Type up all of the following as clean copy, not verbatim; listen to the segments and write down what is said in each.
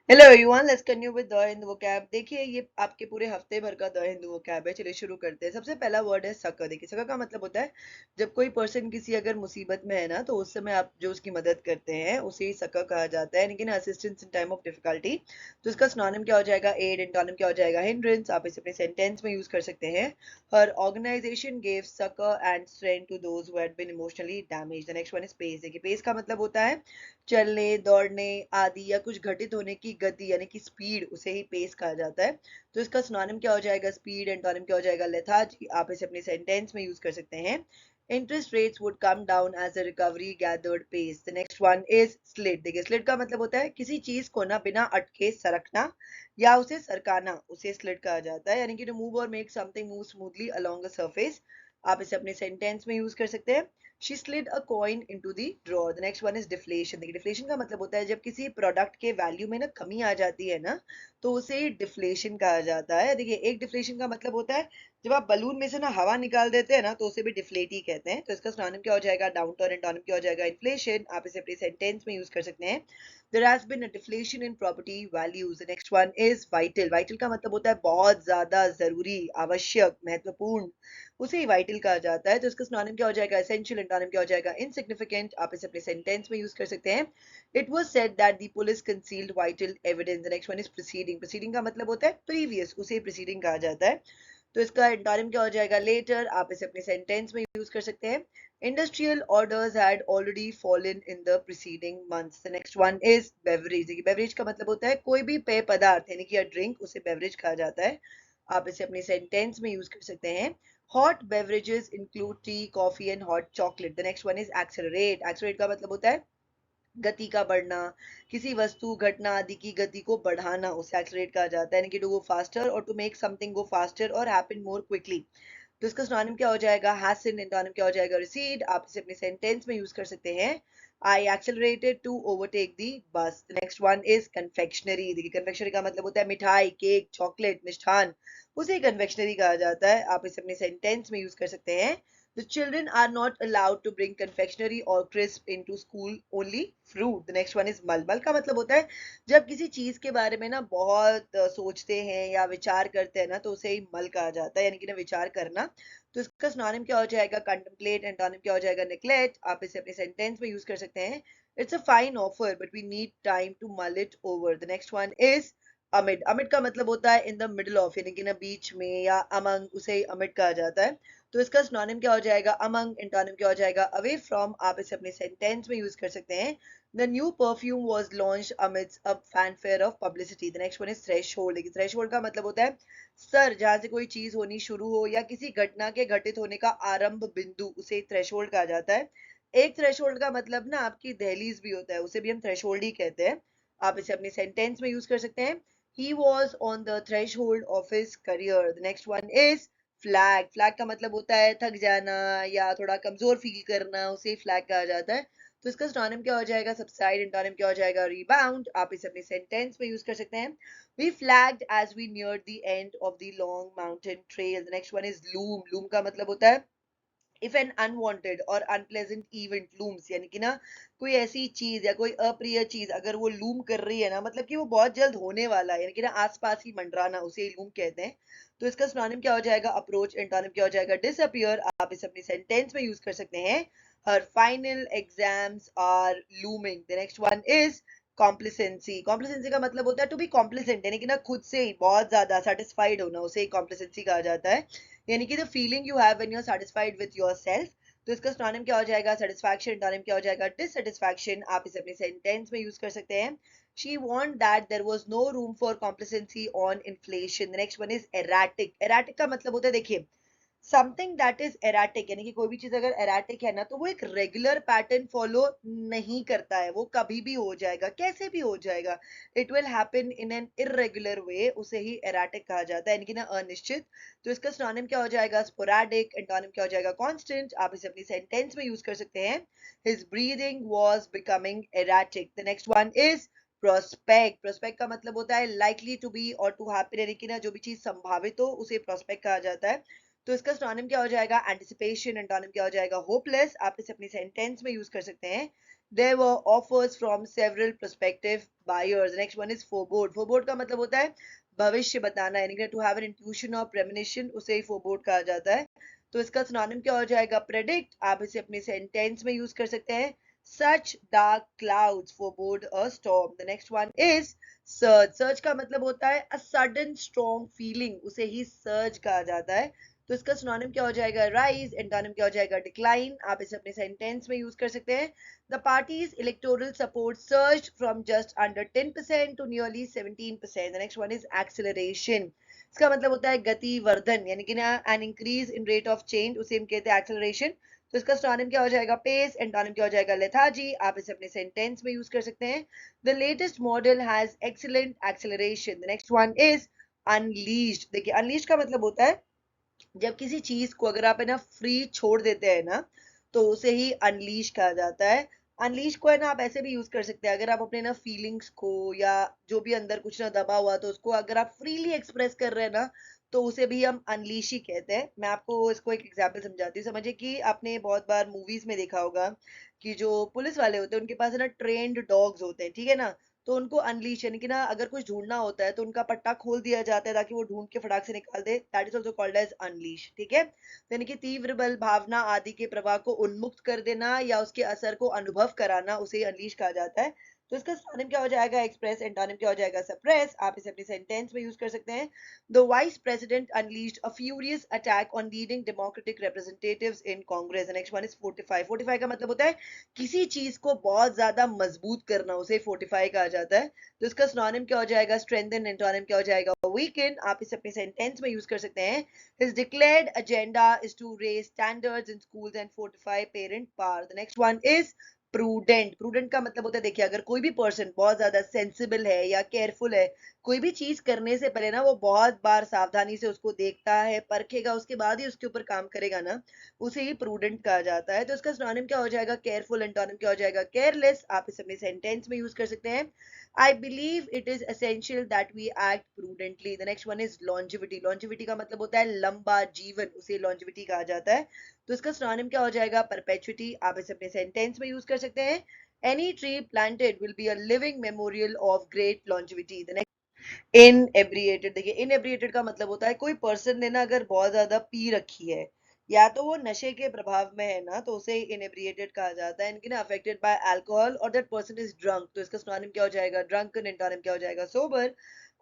Hello everyone, let's continue with the Hindu vocab. देखिए, ये आपके पूरे हफ्ते भर का द हिंदू वोकैब है। चलिए शुरू करते हैं। सबसे पहला वर्ड है सका। देखिए, सका का मतलब होता है जब कोई पर्सन किसी अगर मुसीबत में है ना, तो उस समय आप जो उसकी मदद करते हैं उसे ही सका कहा जाता है, लेकिन assistance in time of difficulty. तो इसका सिनोनिम क्या हो जाएगा? एड। एंटोनिम क्या हो जाएगा? हिंड्रेंस। आप इसे अपने सेंटेंस में यूज कर सकते हैं। Her organization gave succour and strength to those who had been emotionally damaged. The next one is pace. देखिए, पेस का मतलब होता है चलने, दौड़ने आदि या कुछ घटित होने की गति यानी कि स्पीड, उसे ही पेस कहा जाता है। तो इसका सिनोनिम क्या हो जाएगा? स्पीड। एंटोनिम क्या हो जाएगा? लेथार्जी। आप इसे अपने सेंटेंस में यूज कर सकते हैं। Interest rates would come down as a recovery gathered pace. The next one is slid. देखिए, स्लिड का मतलब होता है किसी चीज को ना बिना अटके सरकना या उसे सरकाना, उसे स्लिड कहा जाता है, यानी कि टू मूव और make something move smoothly along a surface. आप इसे अपने सेंटेंस में यूज कर सकते हैं। She slid a coin into the drawer. The next one is deflation. देखिए, डिफ्लेशन का मतलब होता है जब किसी प्रोडक्ट के वैल्यू में ना कमी आ जाती है ना, तो उसे डिफ्लेशन कहा जाता है। देखिए, एक डिफ्लेशन का मतलब होता है जब आप बलून में से ना हवा निकाल देते हैं ना, तो उसे भी डिफ्लेट ही कहते हैं। तो इसका सिनोनिम क्या हो जाएगा? Down turn. एंटोनिम क्या हो जाएगा? इन्फ्लेशन। आप इसे अपने सेंटेंस में यूज कर सकते हैं। There has been a deflation in property values. The next one is vital. Vital का मतलब होता है बहुत ज्यादा जरूरी, आवश्यक, महत्वपूर्ण, उसे ही वाइटल कहा जाता है। तो इसका सिनोनिम क्या हो जाएगा? एसेंशियल। एंटोनिम क्या हो जाएगा? इनसिग्निफिकेंट। आप इसे अपने सेंटेंस में यूज कर सकते हैं। It was said that the police concealed vital evidence. The next one is preceding. Preceding का मतलब होता है प्रीवियस, उसे प्रीसीडिंग कहा जाता है। तो इसका एंटोनिम क्या हो जाएगा? लेटर। आप इसे अपने सेंटेंस में यूज कर सकते हैं। Industrial orders had already fallen in the preceding months. The next one is beverage. Beverage का मतलब होता है कोई भी पेय पदार्थ यानी कि ड्रिंक, उसे बेवरेज कहा जाता है। आप इसे अपने सेंटेंस में यूज कर सकते हैं। Hot beverages include T, coffee and hot chocolate. The next one is accelerate. Accelerate का मतलब होता है गति का बढ़ना, किसी वस्तु, घटना आदि की गति को बढ़ाना, उसे एक्सेलरेट कहा जाता है, यानी कि टू गो फास्टर और to make something go faster और हैपन मोर क्विकली। तो इसका सिनोनिम क्या हो जाएगा? हैसन। एंटोनिम क्या हो जाएगा? रिसीड। आप इसे अपने सेंटेंस में यूज कर सकते हैं। आई एक्सेलरेटेड टू ओवरटेक दी बस। Next one is confectionery. देखिए, कन्फेक्शनरी का मतलब होता है मिठाई, केक, चॉकलेट, मिष्ठान, उसे कन्फेक्शनरी कहा जाता है। आप इसे अपने सेंटेंस में यूज कर सकते हैं। The children are not allowed to bring confectionery or crisp into school, only fruit. The next one is mal. mal का मतलब होता है जब किसी चीज के बारे में ना बहुत सोचते हैं या विचार करते हैं ना, तो उसे ही मल कहा जाता है, यानी कि ना विचार करना। तो इसका सिनोनिम क्या हो जाएगा? कंटेम्पलेट। एंटोनिम क्या हो जाएगा? नेग्लेक्ट। आप इसे अपने सेंटेंस में यूज कर सकते हैं। It's a fine offer but we need time to mull it over. The next one is amid. Amid का मतलब होता है इन द मिडल ऑफ, यानी कि ना बीच में या अमंग, उसे अमिड कहा जाता है। तो इसका सिनोनिम क्या हो जाएगा? अमंग। एंटोनिम क्या हो जाएगा? Away from. आप इसे अपने सेंटेंस में यूज कर सकते हैं। The new perfume was launched amidst a fanfare of publicity. The next one is threshold. Threshold का मतलब होता है स्तर, जहां से कोई चीज होनी शुरू हो या किसी घटना के घटित होने का आरंभ बिंदु, उसे थ्रेशोल्ड कहा जाता है। एक थ्रेशोल्ड का मतलब ना आपकी दहलीज भी होता है, उसे भी हम थ्रेशोल्ड ही कहते हैं। आप इसे अपने सेंटेंस में यूज कर सकते हैं। He was on the threshold of his career. The next one is flag. Flag का मतलब होता है थक जाना या थोड़ा कमजोर फील करना, उसे फ्लैग कहा जाता है। तो इसका सिनोनिम क्या हो जाएगा? सबसाइड। एंटोनिम क्या हो जाएगा? रीबाउंड। आप इसे अपने सेंटेंस में यूज कर सकते हैं। We flagged as we neared the end of the long mountain trail. The next one is loom. Loom का मतलब होता है इफ एन अनवांटेड और अनप्लेजेंट इवेंट लूम्स, यानी कि ना कोई ऐसी चीज या कोई अप्रिय चीज अगर वो लूम कर रही है ना, मतलब कि वो बहुत जल्द होने वाला है, यानी कि ना आसपास ही मंडराना, उसे ही लूम कहते हैं। तो इसका सिनोनिम क्या हो जाएगा? अप्रोच। एंटोनिम क्या हो जाएगा? डिसअपियर। आप इसे अपनी सेंटेंस में यूज कर सकते हैं। Her final exams are looming. The next one is complacency. Complacency का मतलब होता है टू बी कॉम्प्लिसेंट, यानी कि ना खुद से ही बहुत ज्यादा सेटिस्फाइड होना, उसे ही कॉम्प्लिसेंसी कहा जाता है, यानी कि the feeling you have when you are satisfied with yourself. तो इसका सिनोनिम क्या हो जाएगा? सेटिस्फैक्शन। एंटोनिम क्या हो जाएगा? डिससेटिस्फैक्शन। आप इसे अपने सेंटेंस में यूज कर सकते हैं। She want that there was no room for complacency on inflation. The next one is erratic. Erratic का मतलब होता है, देखिए, समथिंग दैट इज एराटिक, यानी कि कोई भी चीज अगर एराटिक है ना, तो वो एक रेगुलर पैटर्न फॉलो नहीं करता है, वो कभी भी हो जाएगा, कैसे भी हो जाएगा, it will happen in an irregular way, उसे ही एराटिक कहा जाता है, यानी कि ना अनिश्चित। तो इसका सिनोनिम क्या हो जाएगा? स्पोराडिक। एंटोनिम क्या हो जाएगा? कांस्टेंट। आप इसे अपनी सेंटेंस में यूज कर सकते हैं। His breathing was becoming erratic. The next one is prospect. Prospect का मतलब होता है लाइकली टू बी और टू हैपन, यानी कि ना जो भी चीज संभावित हो उसे प्रोस्पेक्ट कहा जाता है। तो इसका सिनोनिम क्या हो जाएगा? एंटिसिपेशन। एंटोनिम क्या हो जाएगा? होपलेस। आप इसे अपनी सेंटेंस में यूज कर सकते हैं। There were offers from several prospective buyers. The next one is forebode. Forebode का मतलब होता है भविष्य बताना, यानी कि to have an intuition or premonition, उसे ही forebode कहा जाता है. तो इसका synonym क्या हो जाएगा? Predict. आप इसे अपने sentence में use कर सकते हैं. Such dark clouds forebode a storm. The next one is surge. Surge का मतलब होता है a sudden strong feeling, उसे ही surge कहा जाता है. तो इसका सिनोनिम क्या हो जाएगा? राइज. एंटोनिम क्या हो जाएगा? डिक्लाइन. आप इसे अपने सेंटेंस में यूज कर सकते हैं. The parties electoral support surged from just under 10% to nearly 17%. The next one is acceleration. इसका मतलब होता है गति वर्धन, यानी कि ना an increase in rate of change, उसे हम कहते हैं एक्सेलरेशन. तो इसका सिनोनिम क्या हो जाएगा? पेस. एंटोनिम क्या हो जाएगा? लेथार्जी. आप इसे अपने सेंटेंस में यूज कर सकते हैं. The latest model has excellent acceleration. The next one is unleashed. देखिए अनलीश्ड का मतलब होता है जब किसी चीज को अगर आप है ना फ्री छोड़ देते हैं ना, तो उसे ही अनलीश कहा जाता है. अनलीश को है ना आप ऐसे भी यूज कर सकते हैं, अगर आप अपने ना फीलिंग्स को या जो भी अंदर कुछ ना दबा हुआ तो उसको अगर आप फ्रीली एक्सप्रेस कर रहे हैं ना, तो उसे भी हम अनलीश ही कहते हैं. मैं आपको इसको एक एग्जांपल समझाती हूँ. समझिए कि आपने बहुत बार मूवीज में देखा होगा कि जो पुलिस वाले होते हैं उनके पास है ना ट्रेन्ड डॉग्स होते हैं, ठीक है ना. तो उनको अनलीश यानी कि ना अगर कुछ ढूंढना होता है तो उनका पट्टा खोल दिया जाता है ताकि वो ढूंढ के फटाक से निकाल दे. That is also called as unleash. ठीक है. तो यानी कि तीव्र बल, भावना आदि के प्रवाह को उन्मुक्त कर देना या उसके असर को अनुभव कराना, उसे अनलीश कहा जाता है. तो इसका सिनोनिम क्या हो जाएगा? एक्सप्रेस. एंटोनिम क्या हो जाएगा? सप्रेस. आप इसे अपने सेंटेंस में यूज कर सकते हैं. The vice president unleashed a furious attack on leading Democratic representatives in Congress. Next one is fortify. Fortify का मतलब होता है किसी चीज को बहुत ज्यादा मजबूत करना, उसे फोर्टिफाई कहा जाता है. तो इसका सिनोनिम क्या हो जाएगा? स्ट्रेंथन. एंटोनिम क्या हो जाएगा? वीकन. आप इसे अपने सेंटेंस में यूज कर सकते हैं. His declared agenda is to raise standards in schools and fortify parent power. The next one is prudent. Prudent का मतलब होता है, देखिए अगर कोई भी पर्सन बहुत ज्यादा सेंसिबल है या केयरफुल है, कोई भी चीज करने से पहले ना वो बहुत बार सावधानी से उसको देखता है, परखेगा, उसके बाद ही उसके ऊपर काम करेगा ना, उसे ही प्रूडेंट कहा जाता है. तो इसका सिनोनिम क्या हो जाएगा? केयरफुल. एंटोनिम क्या हो जाएगा? केयरलेस. आप इसे अपने सेंटेंस में यूज कर सकते हैं. I believe it is essential that we act prudently. The next one is longevity. Longevity का मतलब होता है लंबा जीवन, उसे longevity कहा जाता है. तो इसका synonym क्या हो जाएगा? Perpetuity. आप इसे अपने sentence में use कर सकते हैं. Any tree planted will be a living memorial of great longevity. The next inebriated. देखिए inebriated का मतलब होता है कोई पर्सन ने ना अगर बहुत ज्यादा पी रखी है या तो वो नशे के प्रभाव में है ना, तो उसे inebriated कहा जाता है. इनकी ना अफेक्टेड बाय अल्कोहल और दैट पर्सन इज ड्रंक. तो इसका सिनोनिम क्या हो जाएगा? ड्रंकन. एंटोनिम क्या हो जाएगा? सोबर.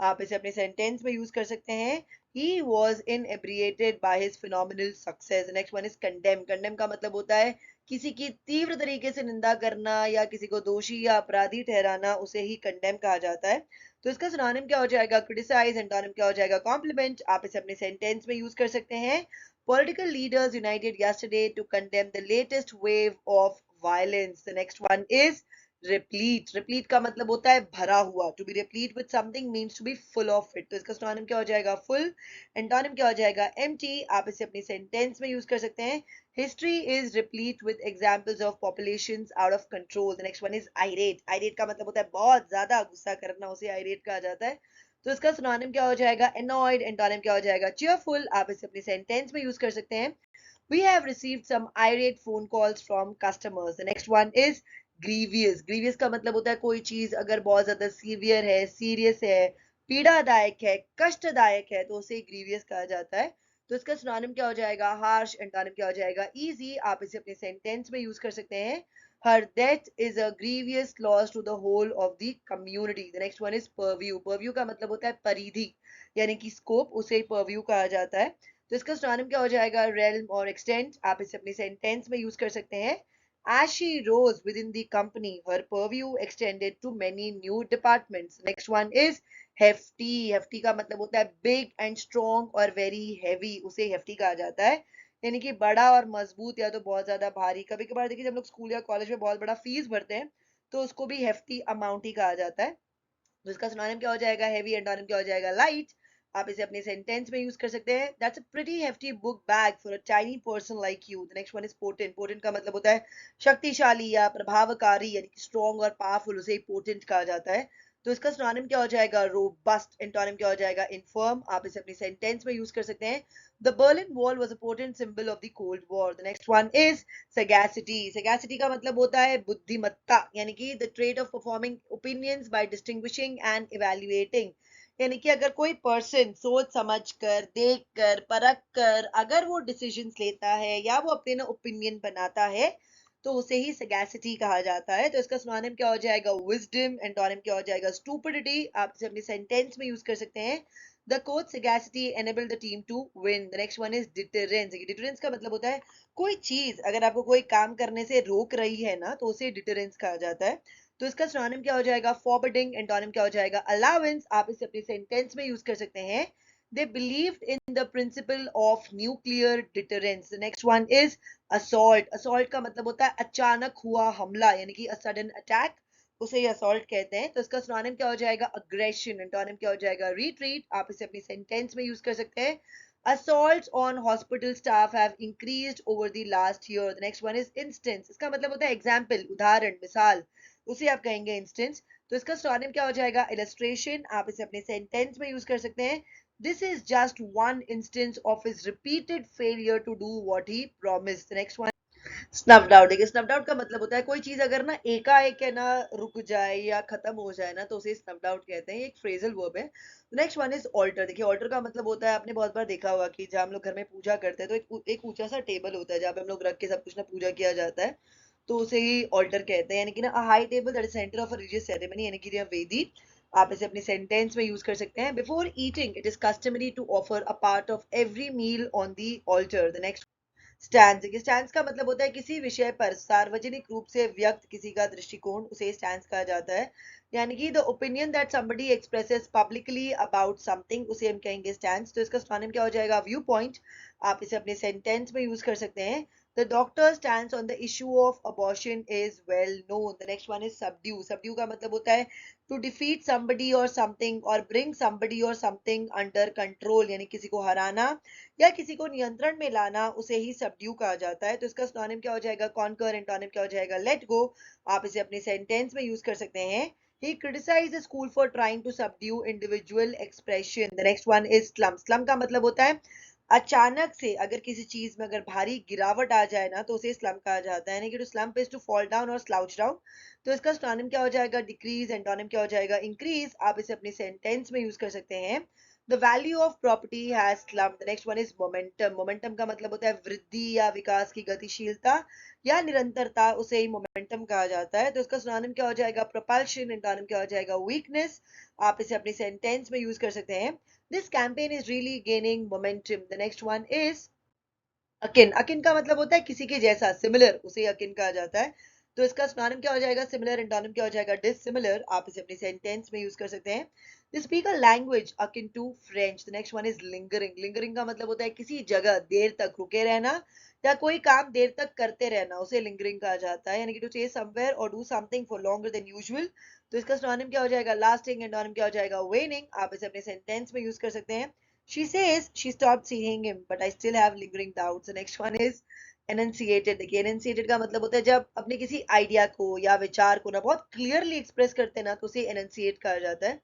आप इसे अपने सेंटेंस में यूज कर सकते हैं. he was inebriated by his phenomenal success. The next one is condemn. condemn का मतलब होता है किसी की तीव्र तरीके से निंदा करना या किसी को दोषी या अपराधी ठहराना, उसे ही condemn कहा जाता है. तो इसका सिनोनिम क्या हो जाएगा? क्रिटिसाइज. एंटोनिम क्या हो जाएगा? कॉम्प्लीमेंट. आप इसे अपने सेंटेंस में यूज कर सकते हैं. Political leaders united yesterday to condemn the latest wave of violence. The next one is replete. Replete का मतलब होता है भरा हुआ. To be replete with something means to be full of it. तो इसका सिनोनिम क्या हो जाएगा? full. एंटोनिम क्या हो जाएगा? empty. आप इसे अपनी सेंटेंस में यूज कर सकते हैं. History is replete with examples of populations out of control. The next one is irate. Irate का मतलब होता है बहुत ज्यादा गुस्सा करना, उसे irate कहा जाता है. तो इसका सिनोनिम क्या हो जाएगा? annoyed. एंटोनिम क्या हो जाएगा? cheerful. आप इसे अपने सेंटेंस में यूज कर सकते हैं. We have received some irate phone calls from customers. The next one is grievous. Grievous का मतलब होता है कोई चीज अगर बहुत ज्यादा सीवियर है, सीरियस है, पीड़ादायक है, कष्टदायक है, तो उसे ग्रीवियस कहा जाता है. तो इसका सिनोनिम क्या हो जाएगा? हार्श. एंटोनिम क्या हो जाएगा? इजी. आप इसे अपने सेंटेंस में यूज कर सकते हैं. Her death is a grievous loss to the whole of the community. The next one is purview. Purview का मतलब होता है परिधि, यानी कि स्कोप, उसे purview कहा जाता है. तो इसका सिनोनिम क्या हो जाएगा? realm और extent. आप इसे अपनी सेंटेंस में यूज कर सकते हैं. As she rose within the company, her purview extended to many new departments. Next one is hefty. Hefty का मतलब होता है big and strong और very heavy, उसे hefty कहा जाता है. यानी कि बड़ा और मजबूत या तो बहुत ज्यादा भारी. कभी कभार देखिए जब लोग स्कूल या कॉलेज में बहुत बड़ा फीस भरते हैं तो उसको भी hefty अमाउंट ही कहा जाता है. तो इसका सिनोनिम क्या हो जाएगा? हेवी. एंटोनिम क्या हो जाएगा? लाइट. आप इसे अपने सेंटेंस में यूज कर सकते हैं. That's a pretty hefty book bag for a tiny person like you. The next one is potent. Potent का मतलब होता है शक्तिशाली या प्रभावकारी, यानी कि स्ट्रॉन्ग और पावरफुल, उसे पोटेंट कहा जाता है. तो इसका सिनोनिम क्या हो जाएगा? रोबस्ट। एंटोनिम क्या हो जाएगा? इनफर्म। आप इसे अपनी सेंटेंस में यूज कर सकते हैं। The Berlin wall was a portent symbol of the Cold War. The next one is sagacity. Sagacity का मतलब होता है बुद्धिमत्ता, यानी कि the trait of performing opinions by distinguishing and evaluating. यानी कि अगर कोई पर्सन सोच समझ कर, देख कर, परख कर अगर वो डिसीजंस लेता है या वो अपने ना ओपिनियन बनाता है, तो उसे ही सगैसिटी कहा जाता है। तो इसका सिनोनिम क्या हो जाएगा? विजडम। एंटोनिम क्या हो जाएगा? स्टूपिडिटी। आप इसे अपनी सेंटेंस में यूज कर सकते हैं। The coach sagacity enable the team to win. The next one is deterrence. Deterrence का मतलब होता है कोई चीज अगर आपको कोई काम करने से रोक रही है ना, तो उसे डिटरेंस कहा जाता है। तो इसका सिनोनिम क्या हो जाएगा? फॉरबिडिंग। एंटोनिम क्या हो जाएगा? अलाउंस। आप इसे अपनी सेंटेंस में यूज कर सकते हैं। They believed in the principle of nuclear deterrence. The next one is assault. Assault का मतलब होता है अचानक हुआ हमला, यानी कि a sudden attack, उसे ही assault कहते हैं। तो इसका सिनोनिम क्या हो जाएगा? aggression. एंटोनिम क्या हो जाएगा? retreat। आप इसे अपनी सेंटेंस में यूज कर सकते हैं। Assaults on hospital staff have increased over the last year. The next one is instance. इसका मतलब होता है example, उदाहरण, मिसाल, उसे आप कहेंगे instance। तो इसका सिनोनिम क्या हो जाएगा? illustration। आप इसे अपने सेंटेंस में यूज कर सकते हैं। This is just one instance of his repeated failure to do what he promised. The next one, स्नफ्ड out. देखिए स्नफ्ड आउट का मतलब होता है कोई चीज अगर ना एकाएक है ना रुक जाए या खत्म हो जाए ना, तो उसे स्नफ्ड आउट कहते हैं। ये एक फ्रेजल वर्ब है। Next one is altar. देखिए ऑल्टर का मतलब होता है, आपने बहुत बार देखा होगा कि जब हम लोग घर में पूजा करते हैं तो एक ऊंचा सा टेबल होता है जहाँ पे हम लोग रख के सब कुछ ना पूजा किया जाता है, तो उसे ही ऑल्टर कहते हैं। यानी कि ना high table that is centre of a religious ceremony, यानी कि वेदी। आप इसे अपनी सेंटेंस में यूज कर सकते हैं। Before eating it is customary to offer a part of every meal on the altar. The next stand. देखिए स्टैंड का मतलब होता है किसी विषय पर सार्वजनिक रूप से व्यक्त किसी का दृष्टिकोण, उसे स्टैंड कहा जाता है। यानी कि the opinion that somebody expresses publicly about something, उसे हम कहेंगे स्टैंड। तो इसका सिनोनिम क्या हो जाएगा? View point. आप इसे अपने सेंटेंस में यूज कर सकते हैं। The doctor stands on the issue of abortion is well known. The next one is subdue. Subdue का मतलब होता है टू डिफीट somebody और समथिंग और ब्रिंग somebody और समथिंग अंडर कंट्रोल, यानी किसी को हराना या किसी को नियंत्रण में लाना, उसे ही सबड्यू कहा जाता है। तो इसका सिनोनिम क्या हो जाएगा? कॉन्कर। एंटोनिम क्या हो जाएगा? Let go. आप इसे अपनी सेंटेंस में यूज कर सकते हैं। He criticized the school for trying to subdue individual expression. The next one is slump. Slump का मतलब होता है अचानक से अगर किसी चीज में अगर भारी गिरावट आ जाए ना, तो उसे स्लम्प कहा जाता है। यानी कि to slump is to fall down और स्लाउच डाउन। तो इसका सिनोनिम क्या हो जाएगा? डिक्रीज। एंटोनिम क्या हो जाएगा? इंक्रीज। आप इसे अपनी सेंटेंस में यूज कर सकते हैं। The value of property has slumped. The next one is momentum. Momentum का मतलब होता है वृद्धि या विकास की गतिशीलता या निरंतरता, उसे ही मोमेंटम कहा जाता है। तो इसका सिनोनिम क्या हो जाएगा? प्रोपल्शन। एंटोनिम क्या हो जाएगा? वीकनेस। आप इसे अपनी सेंटेंस में यूज कर सकते हैं। This campaign is really gaining momentum. The next one is akin. Akin का मतलब होता है किसी के जैसा, सिमिलर, उसे अकिन कहा जाता है। तो इसका सिनोनिम क्या हो जाएगा? सिमिलर। एंटोनिम क्या हो जाएगा? डिसिमिलर। आप इसे अपनी सेंटेंस में यूज कर सकते हैं। They speak a language akin to French. The next one is lingering. Lingering का मतलब होता है किसी जगह देर तक रुके रहना या कोई काम देर तक करते रहना, उसे लिंगरिंग कहा जाता है। यानी कि टू स्टे समवेयर और do something for longer than usual. तो इसका सिनोनिम क्या हो जाएगा? लास्टिंग। एंटोनिम क्या हो जाएगा? वेनिंग। आप इसे अपने सेंटेंस में यूज कर सकते हैं। She says she stopped seeing him, but I still have lingering doubts. The next one is enunciated. देखिए enunciated का मतलब होता है जब अपने किसी आइडिया को या विचार को ना बहुत क्लियरली एक्सप्रेस करते हैं ना, तो उसे enunciate कहा जाता है।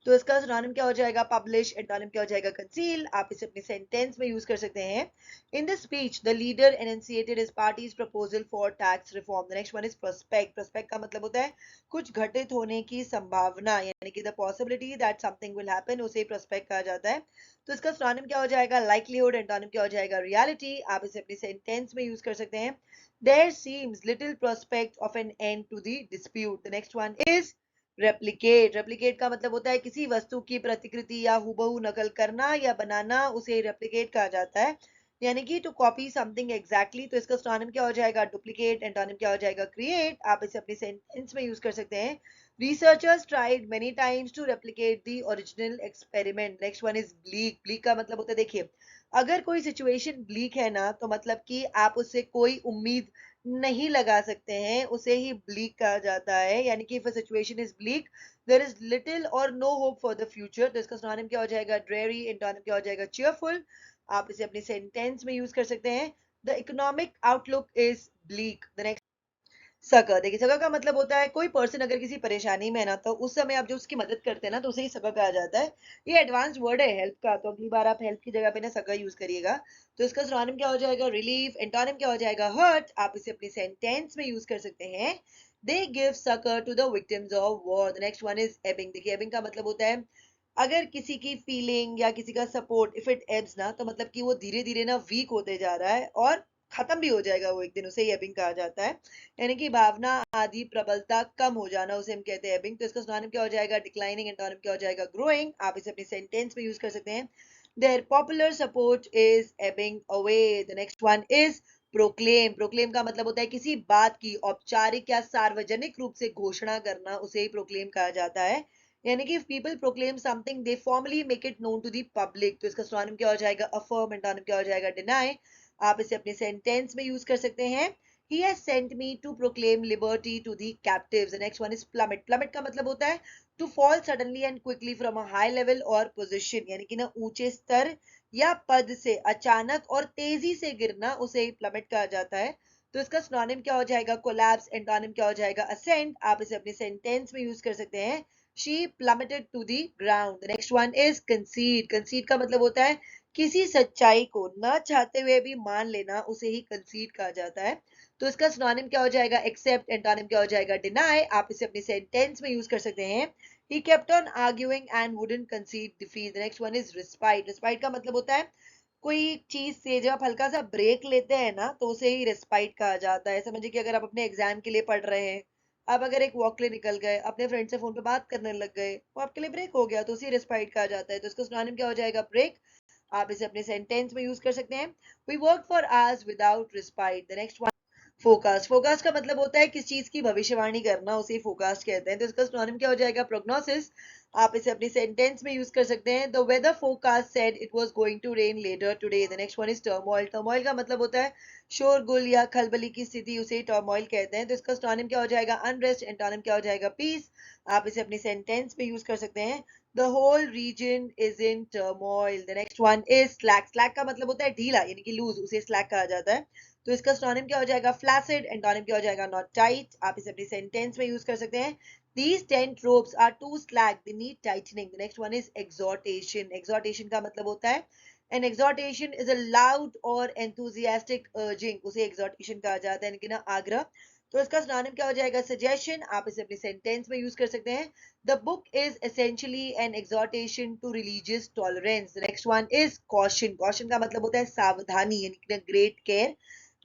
तो इसका सिनोनिम क्या हो जाएगा? पब्लिश। एंटोनिम क्या हो जाएगा? कंसील। आप इसे अपनी सेंटेंस में यूज कर सकते हैं। In the speech the leader enunciated his party's proposal for tax reform. The next one is prospect. prospect का मतलब होता है कुछ घटित होने की संभावना, यानी कि the possibility that something will happen, उसे प्रोस्पेक्ट कहा जाता है। तो इसका सिनोनिम क्या हो जाएगा? लाइक्लीहुड। एंटोनिम क्या हो जाएगा? रियलिटी। आप इसे अपनी सेंटेंस में यूज कर सकते हैं। There seems little prospect of an end to the dispute. The next one is replicate. Replicate का मतलब होता है किसी वस्तु की प्रतिकृति या हूबहू नकल करना या बनाना, उसे रेप्लिकेट कहा जाता है। यानी कि टू कॉपी समथिंग एग्जैक्टली। तो इसका सिनोनिम क्या हो जाएगा? डुप्लीकेट। एंटोनिम क्या हो जाएगा? क्रिएट। आप इसे अपनी सेंटेंस में यूज कर सकते हैं। Researchers tried many times to replicate the original experiment. Next one is bleak. Bleak का मतलब होता है देखिए अगर कोई सिचुएशन ब्लीक है ना, तो मतलब कि आप उससे कोई उम्मीद नहीं लगा सकते हैं, उसे ही ब्लीक कहा जाता है। यानी कि if a situation is bleak there is little or no hope for the future। तो इसका सिनोनिम क्या हो जाएगा? dreary। एंटोनिम क्या हो जाएगा? cheerful। आप इसे अपनी सेंटेंस में यूज कर सकते हैं। The economic outlook is bleak। The next सका, देखिए सका का मतलब होता है कोई पर्सन अगर किसी परेशानी में है ना तो उस समय आप जो उसकी मदद करते हैं ना तो उसे ही सका कहा जाता है। ये एडवांस वर्ड है हेल्प का, तो अगली बार आप हेल्प की जगह पे ना सका यूज करिएगा। तो इसका सिनोनिम क्या हो जाएगा? रिलीफ। एंटोनिम क्या हो जाएगा? हर्ट। आप इसे अपनी सेंटेंस में यूज कर सकते हैं। They give succour to the victims of war. The next one is ebbing. देखिए एबिंग का मतलब होता है अगर किसी की फीलिंग या किसी का सपोर्ट इफ इट एब्स ना, तो मतलब कि वो धीरे धीरे ना वीक होते जा रहा है और खत्म भी हो जाएगा वो एक दिन, उसे ही एबिंग कहा जाता है। यानी कि भावना आदि प्रबलता कम हो जाना, उसे हम कहते हैं एबिंग। तो इसका सिनोनिम क्या हो जाएगा? डिक्लाइनिंग। एंटोनिम क्या हो जाएगा? ग्रोइंग। आप इसे अपनी सेंटेंस में यूज कर सकते हैं। Their popular support is ebbing away. The next one is proclaim. Proclaim का मतलब होता है किसी बात की औपचारिक या सार्वजनिक रूप से घोषणा करना, उसे ही प्रोक्लेम कहा जाता है। यानी कि people proclaim something they formally make it known to the public. तो इसका सिनोनिम क्या हो जाएगा? अफर्म। एंटोनिम क्या हो जाएगा? डिनाई। आप इसे अपने सेंटेंस में यूज कर सकते हैं। He has sent me to proclaim liberty to the captives. The next one is plummet. Plummet का मतलब होता है to fall suddenly and quickly from a high level or position, यानी कि ना ऊंचे स्तर या पद से अचानक और तेजी से गिरना, उसे ही plummet कहा जाता है। तो इसका सिनोनिम क्या हो जाएगा? कोलैप्स। एंटोनिम क्या हो जाएगा? असेंट। आप इसे अपने सेंटेंस में यूज कर सकते हैं। She plummeted to the ground. The next one is concede. Concede का मतलब होता है किसी सच्चाई को न चाहते हुए भी मान लेना, उसे ही concede कहा जाता है। तो इसका सिनोनिम क्या हो जाएगा? एक्सेप्ट। एंटोनिम क्या हो जाएगा? डिनाई। आप इसे अपनी सेंटेंस में यूज कर सकते हैं। He kept on arguing and wouldn't concede defeat. The next one is respite. Respite का मतलब होता है कोई चीज से जब आप हल्का सा ब्रेक लेते हैं ना तो उसे ही रेस्पाइट कहा जाता है। समझिए कि अगर आप अपने एग्जाम के लिए पढ़ रहे हैं, आप अगर एक वॉक के लिए निकल गए, अपने फ्रेंड से फोन पे बात करने लग गए, वो आपके लिए ब्रेक हो गया, तो उसे रेस्पाइट कहा जाता है। तो इसका सिनोनिम क्या हो जाएगा? ब्रेक। आप इसे अपने सेंटेंस में यूज कर सकते हैं। We work for hours without respite. The next one forecast. Forecast का मतलब होता है किस चीज की भविष्यवाणी करना, उसे फोकास्ट कहते हैं। तो इसका सिनोनिम क्या हो जाएगा? प्रोग्नोसिस। आप इसे अपनी सेंटेंस में यूज कर सकते हैं। The weather forecast said it was going to rain later today. The next one is turmoil. Turmoil का मतलब होता है शोरगुल या खलबली की स्थिति, उसे टर्मोइल कहते हैं। तो इसका सिनोनिम क्या हो जाएगा? अनरेस्ट। एंटोनिम क्या हो जाएगा? पीस। आप इसे अपनी सेंटेंस में यूज कर सकते हैं। The whole region is in turmoil. The next one is slack. Slack का मतलब होता है ढीला यानी कि लूज, उसे स्लैक कहा जाता है। तो इसका सिनोनिम क्या हो जाएगा? फ्लैसिड। एंटोनिम क्या हो जाएगा? Not tight. आप इसे अपनी सेंटेंस में यूज कर सकते हैं। These tent ropes are too slack. They need tightening. The next one is exhortation. Exhortation का मतलब होता है an exhortation is a loud or enthusiastic urging. उसे exhortation कहा जाता है, यानी कि ना आग्रह। तो इसका सिनोनिम क्या हो जाएगा? suggestion। आप इसे अपनी सेंटेंस में यूज कर सकते हैं। The book is essentially an exhortation to religious tolerance. The next one is caution. Caution का मतलब होता है सावधानी, यानी कि ना great care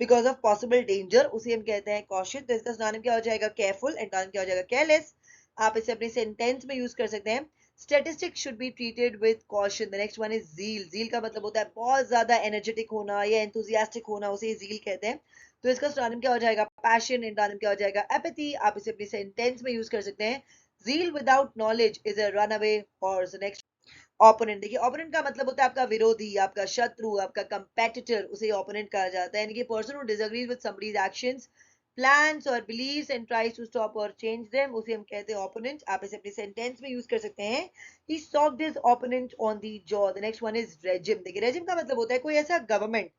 because of possible danger, उसे हम कहते हैं caution। तो इसका सिनोनिम क्या हो जाएगा? careful। एंटोनिम क्या हो जाएगा? careless। आप इसे अपने सेंटेंस में यूज कर सकते हैं। Statistics should be treated with caution. The next one is zeal. Zeal का मतलब होता है बहुत ज्यादा एनर्जेटिक होना या एंथुजियास्टिक होना, उसे जील कहते हैं। तो इसका सिनोनिम क्या हो जाएगा? पैशन। एंटोनिम क्या हो जाएगा? एपैथी। आप इसे अपनी सेंटेंस में यूज कर सकते हैं। Zeal without knowledge is a runaway horse. Next opponent. देखिए ओपोनेंट का मतलब होता है आपका विरोधी, आपका शत्रु, आपका कंपेटिटर, उसे ओपोनेंट कहा जाता है। यानी कि person who disagrees with somebody's actions, plans or beliefs and tries to stop or change them, उसे हम कहते हैं opponent। आप इसे अपने सेंटेंस में यूज कर सकते हैं। He socked his opponent on the jaw. The next one is regime। देखिए regime का मतलब होता है कोई ऐसा गवर्नमेंट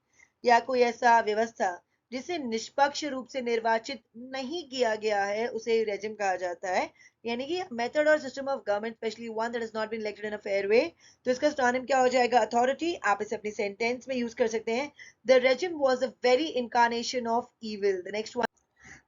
या कोई ऐसा व्यवस्था जिसे निष्पक्ष रूप से निर्वाचित नहीं किया गया है, उसे रेजिम कहा जाता है। यानी कि मेथड और system of government specially one that has not been elected in a fair way. तो इसका सिनोनिम क्या हो जाएगा? अथॉरिटी। आप इसे अपनी सेंटेंस में यूज कर सकते हैं। The regime was a very incarnation of evil. The next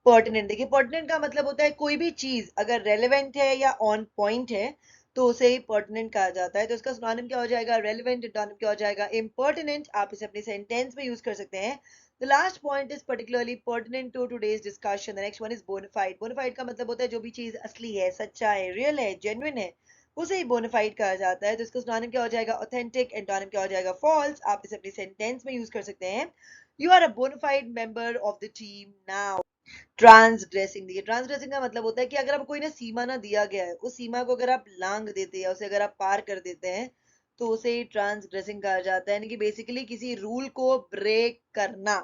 pertinent. देखिए पर्टिनेंट का मतलब होता है कोई भी चीज अगर रेलेवेंट है या ऑन पॉइंट है तो उसे ही पर्टिनेंट कहा जाता है। तो इसका सिनोनिम क्या हो जाएगा? रेलेवेंट। एंटोनिम क्या हो जाएगा? इम्पर्टिनेंट। आप इसे अपनी सेंटेंस में यूज कर सकते हैं। The last point is particularly pertinent to today's discussion. The next one is bona fide. Bona fide का मतलब होता है जो भी चीज असली है, सच्चा है, रियल है, जेन्युइन है, उसे ही बोनाफाइड कहा जाता है। तो इसका सिनोनिम क्या हो जाएगा? ऑथेंटिक। एंटोनिम क्या हो जाएगा? फॉल्स। आप इसे अपनी सेंटेंस में यूज कर सकते हैं। You are a bona fide member of the team now. Transgressing. देखिए ट्रांसग्रेसिंग का मतलब होता है कि अगर आपको कोई ना सीमा ना दिया गया है, उस सीमा को अगर आप लांग देते हैं या उसे अगर आप पार कर देते हैं तो उसे ट्रांसग्रेसिंग कहा जाता है। यानी कि बेसिकली किसी रूल को ब्रेक करना,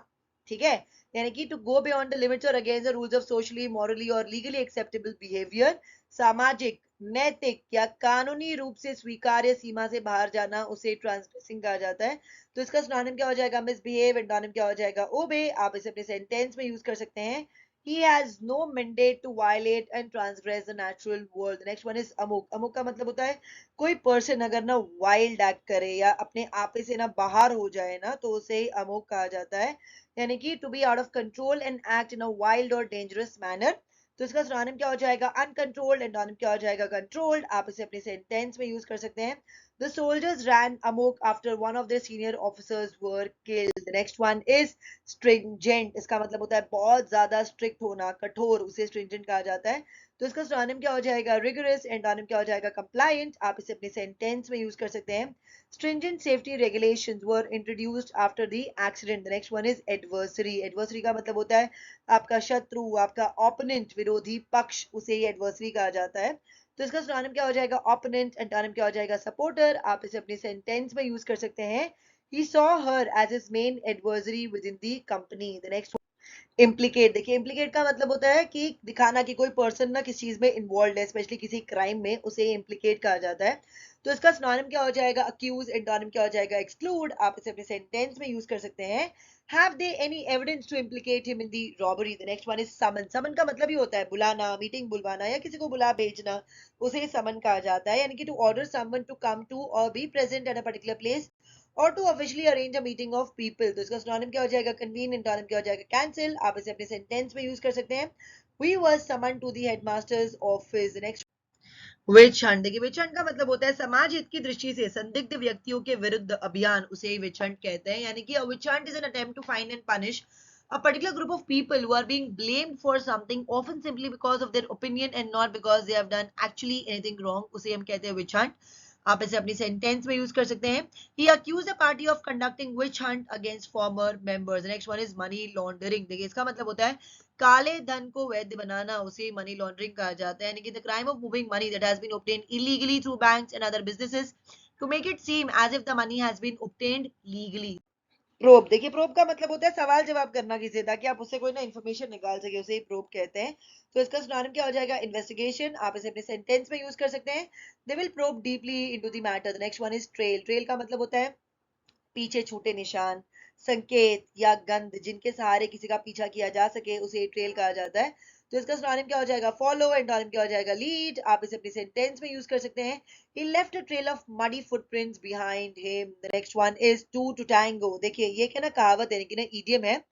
ठीक है। यानी कि to go beyond the limits और against the rules of socially morally और लीगली एक्सेप्टेबल बिहेवियर। सामाजिक, नैतिक या कानूनी रूप से स्वीकार्य सीमा से बाहर जाना, उसे ट्रांसग्रेसिंग कहा जाता है। तो इसका सिनोनिम क्या हो जाएगा? मिसबिहेव। एंटोनिम क्या हो जाएगा? ओबे। आप इसे अपने सेंटेंस में यूज कर सकते हैं। He has no mandate to violate and transgress the natural world. The next one is अमुक. अमुक का मतलब होता है कोई पर्सन अगर ना वाइल्ड एक्ट करे या अपने आपे से ना बाहर हो जाए ना तो उसे ही अमुक कहा जाता है, यानी कि to be out of control and act in a wild और डेंजरस मैनर। तो इसका सिनोनिम क्या हो जाएगा? अनकंट्रोल्ड। एंटोनिम क्या हो जाएगा? कंट्रोल्ड। आप इसे अपने सेंटेंस में यूज कर सकते हैं। The soldiers ran amok after one of their senior officers were killed. The next one is stringent. इसका मतलब होता है बहुत ज्यादा स्ट्रिक्ट होना, कठोर, उसे stringent कहा जाता है। तो इसका सिनोनिम क्या हो जाएगा? rigorous। एंटोनिम क्या हो जाएगा? compliant। आप इसे अपने सेंटेंस में यूज कर सकते हैं। stringent safety regulations were introduced after the accident. The next one is adversary. adversary का मतलब होता है आपका शत्रु, आपका opponent, विरोधी पक्ष, उसे ही adversary कहा जाता है। तो इसका सिनोनिम क्या हो जाएगा? ओपोनेंट। एंटोनिम क्या हो जाएगा? सपोर्टर। आप इसे अपने सेंटेंस में यूज कर सकते हैं। He saw her as his main adversary within the company. The next implicate. देखिए इम्प्लीकेट का मतलब होता है कि दिखाना कि कोई पर्सन ना किसी चीज में इन्वॉल्व है, स्पेशली किसी क्राइम में, उसे इम्प्लीकेट कहा जाता है। तो इसका सिनोनिम क्या हो जाएगा? अक्यूज। एंटोनिम क्या हो जाएगा? एक्सक्लूड। आप इसे अपने सेंटेंस में यूज कर सकते हैं। Have they any evidence to implicate him in the robbery. The next one is summon. Summon का मतलब ही होता है बुलाना, मीटिंग बुलवाना या किसी को बुला भेजना, उसे समन कहा जाता है, यानी कि to order someone to come to और be present at a particular place और to officially arrange a meeting of people. तो इसका सिनोनिम क्या हो जाएगा? कन्वीन। एंटोनिम क्या हो जाएगा? कैंसिल। आप इसे अपने सेंटेंस में यूज कर सकते हैं। We were summon to the headmaster's office. Next witch hunt. देखिए विच हंट का मतलब होता है समाज हित की दृष्टि से संदिग्ध व्यक्तियों के विरुद्ध अभियान, उसे ही विच हंट कहते हैं, यानी कि witch hunt is an attempt to find and punish a particular group of people who are being blamed for something, often simply because of their opinion and not because they have done actually anything wrong, उसे हम कहते हैं witch hunt। आप इसे अपनी sentence में use कर सकते हैं। He accused a party of conducting witch hunt against former members। The next one is money laundering। देखिए इसका मतलब होता है काले धन को वैध बनाना, उसे मनी लॉन्ड्रिंग कहा जाता है, यानी कि the crime of moving money that has been obtained illegally through banks and other businesses to make it seem as if the money has been obtained legally। Probe. देखिए प्रोब का मतलब होता है सवाल जवाब करना किसी से, ताकि आप उससे कोई ना इन्फॉर्मेशन निकाल सके, उसे ही प्रोब कहते हैं। तो इसका सिनोनिम क्या हो जाएगा? इन्वेस्टिगेशन। आप इसे अपने सेंटेंस में यूज कर सकते हैं। They will probe deeply into the matter. The next one is trail. Trail का मतलब होता है पीछे छूटे निशान, संकेत या गंध जिनके सहारे किसी का पीछा किया जा सके, उसे ट्रेल कहा जाता है। तो इसका सिनोनिम क्या हो जाएगा? फॉलो। एंटोनिम क्या हो जाएगा? लीड। आप इसे अपनी सेंटेंस में यूज कर सकते हैं। He left a trail of muddy footprints behind him। The next one is two to tango। देखिए ये क्या ना कहावत है, यानी कि ना इडियम है,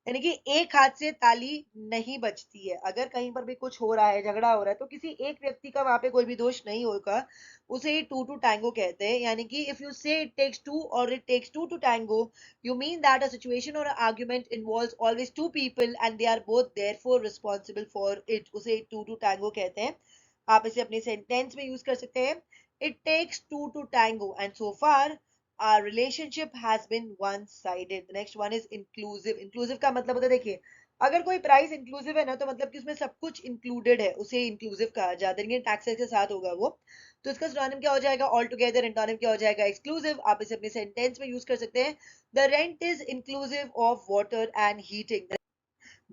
यानी कि एक हाथ से ताली नहीं बजती है। अगर कहीं पर भी कुछ हो रहा है, झगड़ा हो रहा है, तो किसी एक व्यक्ति का वहां पे कोई भी दोष नहीं होगा, उसे ही टू टू टैंगो कहते हैं। यानी कि if you say it takes two और it takes two to tango, you mean that a situation or an argument involves always two people and they are both therefore responsible for it, उसे two to tango कहते हैं। आप इसे अपने sentence में use कर सकते हैं। it takes two to tango and so far our relationship has been one sided। the next one is inclusive। inclusive का मतलब होता है, देखिए अगर कोई प्राइस इंक्लूसिव है ना, तो मतलब कि उसमें सब कुछ इंक्लूडेड है, उसे इंक्लूसिव कहा जाता है, लेकिन टैक्सेस के साथ होगा वो। तो इसका सिनोनिम क्या हो जाएगा? All together. एंटोनिम क्या हो जाएगा? एक्सक्लूसिव। आप इसे अपने सेंटेंस में यूज कर सकते हैं। The rent is inclusive of water and heating.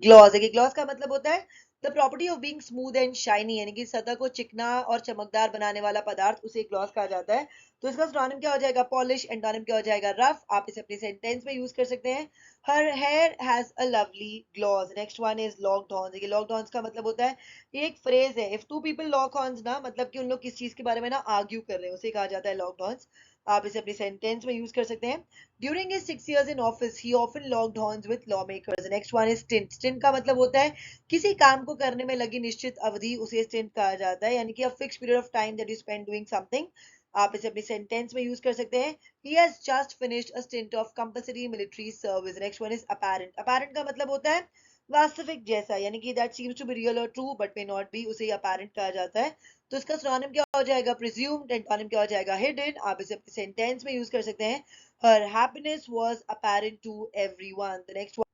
Gloss. देखिए ग्लॉस का मतलब होता है the property of being smooth and shiny, यानी कि सतह को चिकना और चमकदार बनाने वाला पदार्थ, उसे ग्लॉस कहा जाता है। तो इसका सिनोनिम क्या हो जाएगा? पॉलिश। एंटोनिम क्या हो जाएगा? रफ। आप इसे अपने सेंटेंस में यूज कर सकते हैं। Her hair has a lovely gloss. Next one is locked horns. देखिए लॉक्ड हॉर्न्स का मतलब होता है, ये एक फ्रेज है, if two people lock horns ना, मतलब कि उन लोग किस चीज के बारे में ना आर्ग्यू कर रहे हैं, उसे कहा जाता है लॉक्ड हॉर्न्स। आप इसे अपने सेंटेंस में यूज कर सकते हैं। During his 6 years in office, he often locked horns with lawmakers। The next one is stint। stint का मतलब होता है किसी काम को करने में लगी निश्चित अवधि, उसे stint कहा जाता है, यानी कि a fixed period of time that you spend doing something। आप इसे अपनी सेंटेंस में यूज कर सकते हैं। He has just finished a stint of compulsory military service। The next one is apparent। apparent का मतलब होता है वास्तविक जैसा, यानी कि that seems to be real or true but may not be, उसे apparent कहा जाता है। तो इसका सिनोनिम क्या हो जाएगा? presumed। एंटोनिम क्या हो जाएगा? hidden। आप इसे अपने सेंटेंस में यूज कर सकते हैं। her happiness was apparent to everyone। the next one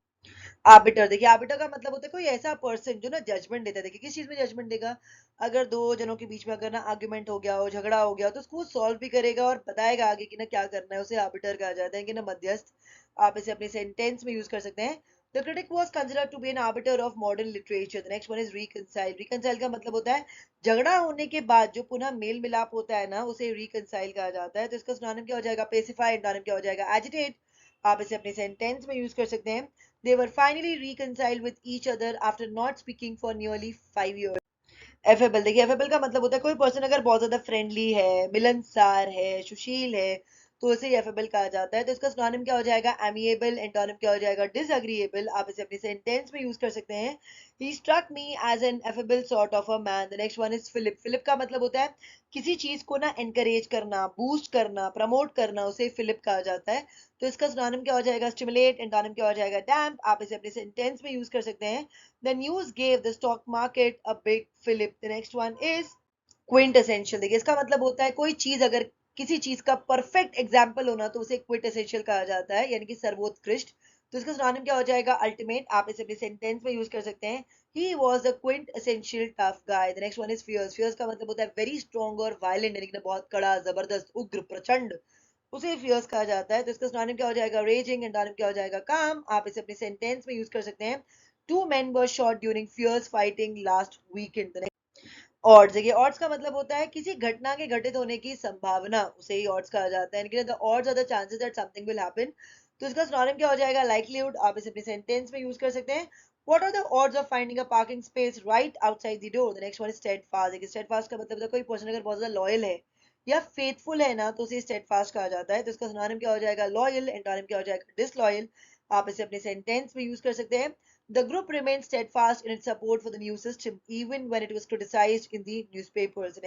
arbiter. देखिए आर्बिटर का मतलब होता है कोई ऐसा पर्सन जो ना जजमेंट देता है। देखिए किस चीज में जजमेंट देगा? अगर दो जनों के बीच में अगर ना आर्ग्यूमेंट हो गया हो, झगड़ा हो गया हो, तो उसको सॉल्व भी करेगा और बताएगा आगे कि ना क्या करना है, उसे आर्बिटर कहा जाता है, कि ना मध्यस्थ। आप इसे अपने सेंटेंस में यूज कर सकते हैं। The critic was considered to be an arbiter of modern literature। The next one is reconcile। reconcile का मतलब होता है झगड़ा होने के बाद जो पुनः मेल मिलाप होता है ना, उसे reconcile कहा जाता है। तो इसका सिनोनिम क्या हो जाएगा? pacify। एंटोनिम क्या हो जाएगा? agitate। आप इसे अपने सेंटेंस में यूज कर सकते हैं। They were finally reconciled with each other after not speaking for nearly 5 years. Affable, देखिए एफेबल का मतलब होता है कोई पर्सन अगर बहुत ज्यादा फ्रेंडली है, मिलनसार है, सुशील है, तो उसे एफेबल कहा जाता है। तो इसका सिनोनिम क्या हो जाएगा? एमिएबल। एंटोनिम क्या हो जाएगा? डिसएग्रीएबल। आप इसे अपनी सेंटेंस में यूज कर सकते हैं। He struck me as an affable sort of a man. The next one is fillip. Fillip का मतलब होता है किसी चीज को ना एनकरेज करना, बूस्ट करना, प्रमोट करना, उसे फिलिप कहा जाता है। तो इसका सिनोनिम क्या हो जाएगा? स्टिमुलेट। एंटोनिम क्या हो जाएगा? डैम्प। आप इसे अपनी सेंटेंस में यूज कर सकते हैं। The news gave the stock market a big fillip. The next one is quintessential। देखिए इसका मतलब होता है कोई चीज अगर किसी चीज का परफेक्ट एग्जाम्पल होना तो उसे क्विंटेसेंशियल कहा जाता है, यानी कि सर्वोत्कृष्ट। तो इसका सिनोनिम क्या हो जाएगा? अल्टीमेट। आप इसे अपनी सेंटेंस में यूज कर सकते हैं। He was the quintessential tough guy. The next one is fierce. Fierce का मतलब होता है वेरी स्ट्रॉन्ग और वायलेंट, यानी कि बहुत कड़ा, जबरदस्त, उग्र, प्रचंड, उसे फियर्स कहा जाता है। तो इसका सिनोनिम क्या हो जाएगा? रेजिंग। एंटोनिम क्या हो जाएगा? काम। आप इसे अपनी सेंटेंस में यूज कर सकते हैं। Two men were shot during fierce fighting last weekend. Odds, देखिए ऑड्स का मतलब होता है किसी घटना के घटित होने की संभावना, उसे ही ऑड्स कहा जाता है, यानी कि the odds are the chances that something will happen. तो इसका सिनोनिम क्या हो जाएगा? लाइक्लीहुड। आप इसे अपनी सेंटेंस में यूज कर सकते हैं। What are the odds of finding a parking space right outside the door? The next one is steadfast. देखिए स्टेडफास्ट का मतलब होता है कोई पर्सन अगर बहुत ज्यादा लॉयल है या फेथफुल है ना, तो उसे स्टेडफास्ट कहा जाता है। तो इसका सिनोनिम क्या हो जाएगा? लॉयल। एंटोनिम क्या हो जाएगा? डिसलॉयल। आप इसे अपनी सेंटेंस में यूज कर सकते हैं। The group remained steadfast in its support for the new system, even when it was criticized in the newspapers.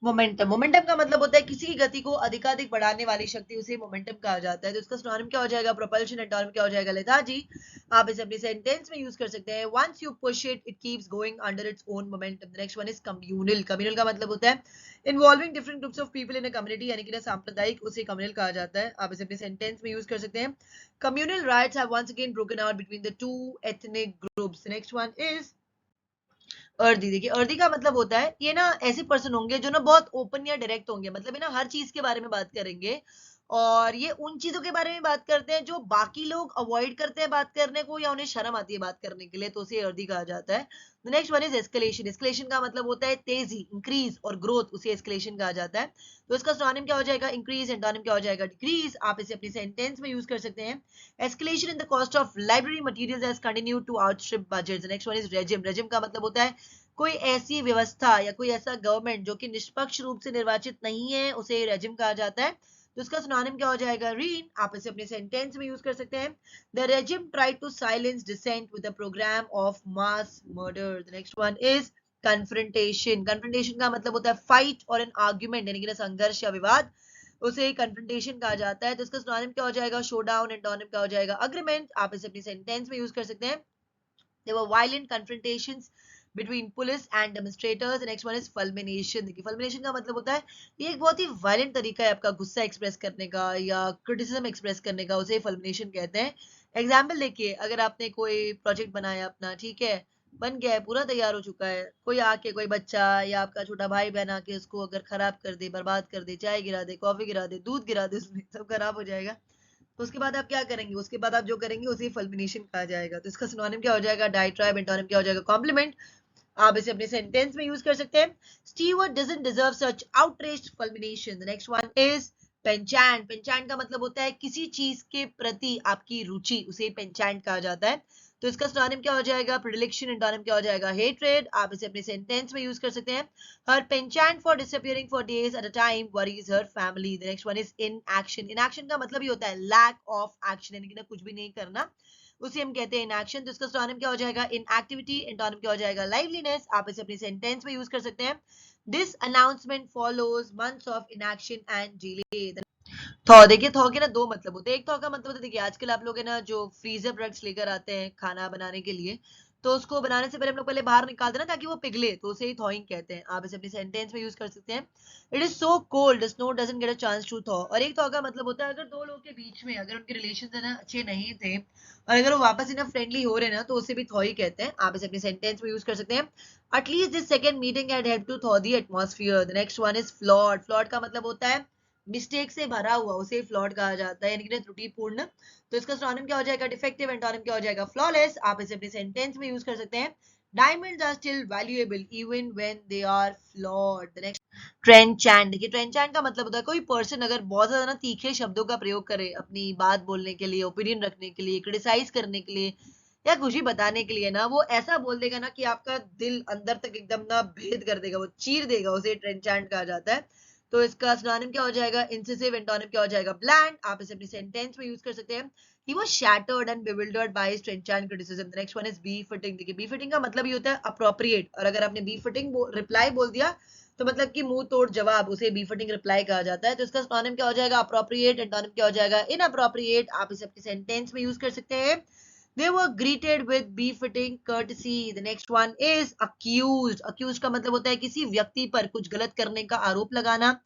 Momentum, momentum का मतलब होता है किसी की गति को अधिकाधिक बढ़ाने वाली शक्ति, उसे मोमेंटम कहा जाता है। तो इसका सिनोनिम क्या हो जाएगा? प्रोपल्शन। एंटोनिम क्या हो जाएगा? लेथार्जी। आप इसे अपनी सेंटेंस में यूज कर सकते हैं। Once you push it it keeps going under its own momentum. The next one is communal. Communal का मतलब होता है involving different groups of people in a community, यानी कि सांप्रदायिक, उसे कम्युनल कहा जाता है। आप इसे अपनी सेंटेंस में यूज कर सकते हैं। Communal riots have once again broken out between the two ethnic groups. Next one is earthy. देखिए अर्दी का मतलब होता है ये ना ऐसे पर्सन होंगे जो ना बहुत ओपन या डायरेक्ट होंगे, मतलब ये ना हर चीज के बारे में बात करेंगे, और ये उन चीजों के बारे में बात करते हैं जो बाकी लोग अवॉइड करते हैं बात करने को, या उन्हें शर्म आती है बात करने के लिए, तो उसे अर्दी कहा जाता है। Next one is escalation. Escalation का मतलब होता है तेजी, इंक्रीज और ग्रोथ, उसे एस्केलेशन कहा जाता है। तो इसका सिनोनिम क्या हो जाएगा? इंक्रीज। एंटोनिम क्या हो जाएगा? डिक्रीज। आप इसे अपनी सेंटेंस में यूज कर सकते हैं। Escalation in the cost of library materials has continued to outstrip budgets. Next one is regime. Regime का मतलब होता है कोई ऐसी व्यवस्था या कोई ऐसा गवर्नमेंट जो कि निष्पक्ष रूप से निर्वाचित नहीं है, उसे रेजिम कहा जाता है। तो इसका सिनोनिम क्या हो जाएगा? रीन। आप इसे अपने सेंटेंस में यूज कर सकते हैं। The regime tried to silence dissent with a programme of mass murder. The next one is confrontation. Confrontation का मतलब होता है फाइट और एन आर्ग्यूमेंट, यानी कि संघर्ष या विवाद, उसे कन्फ्रंटेशन कहा जाता है। तो इसका सिनोनिम क्या हो जाएगा? शोडाउन। एंटोनिम क्या हो जाएगा? अग्रीमेंट। आप इसे अपनी सेंटेंस में यूज कर सकते हैं। There were violent confrontations between police and demonstrators. The next one is fulmination. देखिए fulmination का मतलब होता है ये एक बहुत ही वायलेंट तरीका है आपका गुस्सा एक्सप्रेस करने का या क्रिटिसिज्म एक्सप्रेस करने का, उसे fulmination कहते हैं। एग्जाम्पल देखिए, अगर आपने कोई प्रोजेक्ट बनाया अपना, ठीक है, बन गया है, पूरा तैयार हो चुका है, कोई आके, कोई बच्चा या आपका छोटा भाई बहन आके उसको अगर खराब कर दे, बर्बाद कर दे, चाय गिरा दे, कॉफी गिरा दे, दूध गिरा दे, उसमें सब खराब हो जाएगा, तो उसके बाद आप क्या करेंगे? उसके बाद आप जो करेंगे उसे फल्मिनेशन कहा जाएगा। तो इसका सिनोनिम क्या हो जाएगा? डाइट्राइब। एंटोनिम क्या हो जाएगा? कॉम्प्लीमेंट। आप इसे अपने सेंटेंस में यूज कर सकते हैं। Stewart doesn't deserve such outraged fulmination. The next one is penchant. Penchant का मतलब होता है किसी चीज के प्रति आपकी रुचि, उसे पेंचैंट कहा जाता है। तो इसका सिनोनिम क्या हो जाएगा? प्रेडिलेक्शन। एंटोनिम क्या हो जाएगा? हेट्रेड। आप इसे अपने सेंटेंस में यूज कर सकते हैं। Her penchant for disappearing for days at a time worries her family. The next one is inaction. Inaction का मतलब ही होता है लैक ऑफ एक्शन, यानी कि ना कुछ भी नहीं करना, उसे हम कहते हैं इनएक्शन। तो इसका सिनोनिम क्या हो जाएगा? इनएक्टिविटी। एंटोनिम क्या हो जाएगा? लाइवलीनेस। आप इसे अपनी सेंटेंस में यूज कर सकते हैं। This announcement follows months of inaction and delay. Thaw, देखिए थॉ के ना दो मतलब होते हैं। एक थॉ का मतलब होता है, देखिए आजकल आप लोग है ना जो फ्रीजर प्रोडक्ट्स लेकर आते हैं खाना बनाने के लिए, तो उसको बनाने से पहले हम लोग पहले बाहर निकालते हैं ना ताकि वो पिघले, तो उसे ही थॉइंग कहते हैं। आप इसे अपनी सेंटेंस में यूज कर सकते हैं। It is so cold snow doesn't get a chance to thaw. और एक थॉ का मतलब होता है अगर दो लोगों के बीच में अगर उनके रिलेशन है ना अच्छे नहीं थे और अगर वो वापस इतना फ्रेंडली हो रहे हैं ना, तो उसे भी थॉ ही कहते हैं। आप इसे अपनी सेंटेंस में यूज कर सकते हैं। At least this second meeting had help to thaw the atmosphere. The next one is flawed. Flawed का मतलब होता है मिस्टेक से भरा हुआ, उसे फ्लॉड कहा जाता है, यानी कि त्रुटिपूर्ण। तो इसका सिनोनिम क्या हो जाएगा? डिफेक्टिव। एंटोनिम क्या हो जाएगा? फ्लॉलेस। आप इसे अपने सेंटेंस में यूज कर सकते हैं। Diamonds are still valuable even when they are flawed. The next ट्रेंचैंट, देखिए ट्रेंचैंट का मतलब होता है कोई पर्सन अगर बहुत ज्यादा ना तीखे शब्दों का प्रयोग करे अपनी बात बोलने के लिए, ओपिनियन रखने के लिए, क्रिटिसाइज करने के लिए या कुछ भी बताने के लिए ना, वो ऐसा बोल देगा ना कि आपका दिल अंदर तक एकदम ना भेद कर देगा, वो चीर देगा, उसे ट्रेंचैंट कहा जाता है। तो इसका सिनोनिम क्या हो जाएगा, इंसिसिव, एंटोनिम क्या हो जाएगा, ब्लैंड। आप इसे अपनी सेंटेंस में यूज कर सकते हैं। He was shattered and bewildered by his trenchant criticism. The next one is befitting. देखिए befitting का मतलब ये होता है appropriate, और अगर आपने befitting रिप्लाई बोल दिया तो मतलब कि मुंह तोड़ जवाब, उसे befitting रिप्लाई कहा जाता है। तो इसका सिनोनिम क्या हो जाएगा, appropriate, एंटोनिम क्या हो जाएगा, inappropriate। आप इसे अपनी सेंटेंस में यूज कर सकते हैं। They were greeted with befitting courtesy. The next one is accused. Accused का मतलब होता है किसी व्यक्ति पर कुछ गलत करने का आरोप लगाना,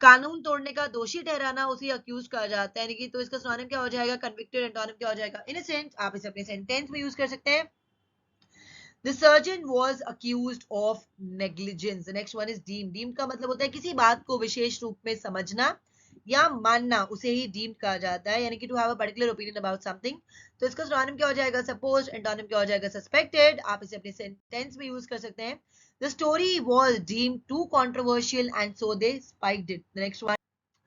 कानून तोड़ने का दोषी ठहराना, उसे अक्यूज कहा जाता है। यानी कि तो इसका सिनोनिम क्या हो जाएगा, कन्विक्टेड, एंटोनिम क्या हो जाएगा, इनोसेंट। आप इसे अपने सेंटेंस में यूज कर सकते हैं। The surgeon was accused of negligence. The next one is deemed. Deemed का मतलब होता है किसी बात को विशेष रूप में समझना या मानना, उसे ही deemed कहा जाता है, यानी कि to have a particular opinion about something. तो इसका सिनोनिम क्या हो जाएगा, supposed, एंटोनिम क्या हो जाएगा, suspected। आप इसे अपने सेंटेंस में यूज कर सकते हैं। The story was deemed too controversial and so they spiked it. The next one,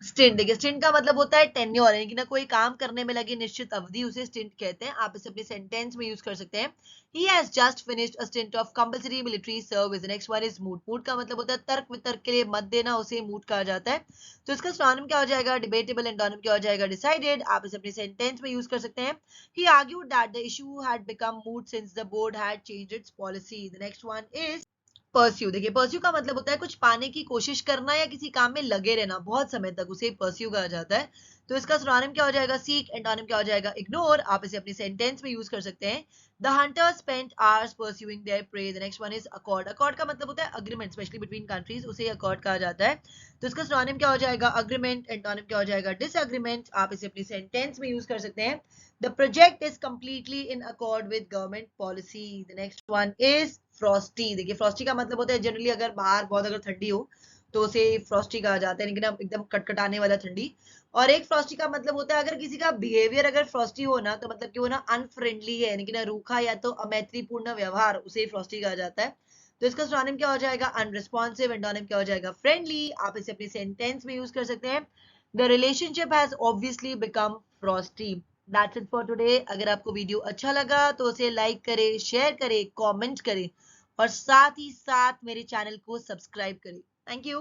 stint. देखिए स्टिंट का मतलब होता है टेन्योर, यानी कि ना कोई काम करने में लगी निश्चित अवधि, उसे स्टिंट कहते हैं। आप इसे अपने सेंटेंस में यूज कर सकते हैं। He has just finished a stint of compulsory military service. The next one is moot. Moot का मतलब होता है तर्क वितर्क के लिए मत देना, उसे मूट कहा जाता है। तो इसका सिनोनिम क्या हो जाएगा, डिबेटेबल, एंटोनिम क्या हो जाएगा, डिसाइडेड। आप इसे अपने सेंटेंस में यूज कर सकते हैं। He argued that the issue had become moot since the board had changed its policy. The next one is pursue. देखिए परस्यू का मतलब होता है कुछ पाने की कोशिश करना या किसी काम में लगे रहना बहुत समय तक, उसे परस्यू कहा जाता है। तो इसका सिनोनिम क्या हो जाएगा, सीक, एंटोनिम क्या हो जाएगा, इग्नोर। आप इसे अपनी सेंटेंस में यूज कर सकते हैं। The Hunter spent hours pursuing there pray. The next one is accord. Accord का मतलब होता है अग्रीमेंट, स्पेशली बिटवीन कंट्रीज, उसे अकॉर्ड कहा जाता है। तो इसका सिनोनिम क्या हो जाएगा, अग्रीमेंट, एंटोनिम क्या हो जाएगा, डिसएग्रीमेंट। आप इसे अपनी सेंटेंस में यूज कर सकते हैं। The project is completely in accord with government policy. The next one is frosty. देखिए फ्रॉस्टी का मतलब होता है जनरली अगर बाहर बहुत अगर ठंडी हो तो उसे फ्रॉस्टी कहा जाता है, लेकिन एकदम कटकटाने वाला ठंडी। और एक फ्रॉस्टी का मतलब होता है अगर किसी का बिहेवियर अगर फ्रॉस्टी हो ना, तो मतलब कि वो ना अनफ्रेंडली है, यानी कि ना रूखा या तो अमैत्रीपूर्ण व्यवहार, उसे फ्रॉस्टी कहा जाता है। तो इसका सिनोनिम क्या हो जाएगा, अनरिस्पॉन्सिव, एंटोनिम क्या हो जाएगा, फ्रेंडली। आप इसे अपनी सेंटेंस में यूज कर सकते हैं। The relationship has obviously become Frosty. That's it for today. अगर आपको वीडियो अच्छा लगा तो उसे लाइक करें, शेयर करें, कमेंट करें और साथ ही साथ मेरे चैनल को सब्सक्राइब करें। Thank you.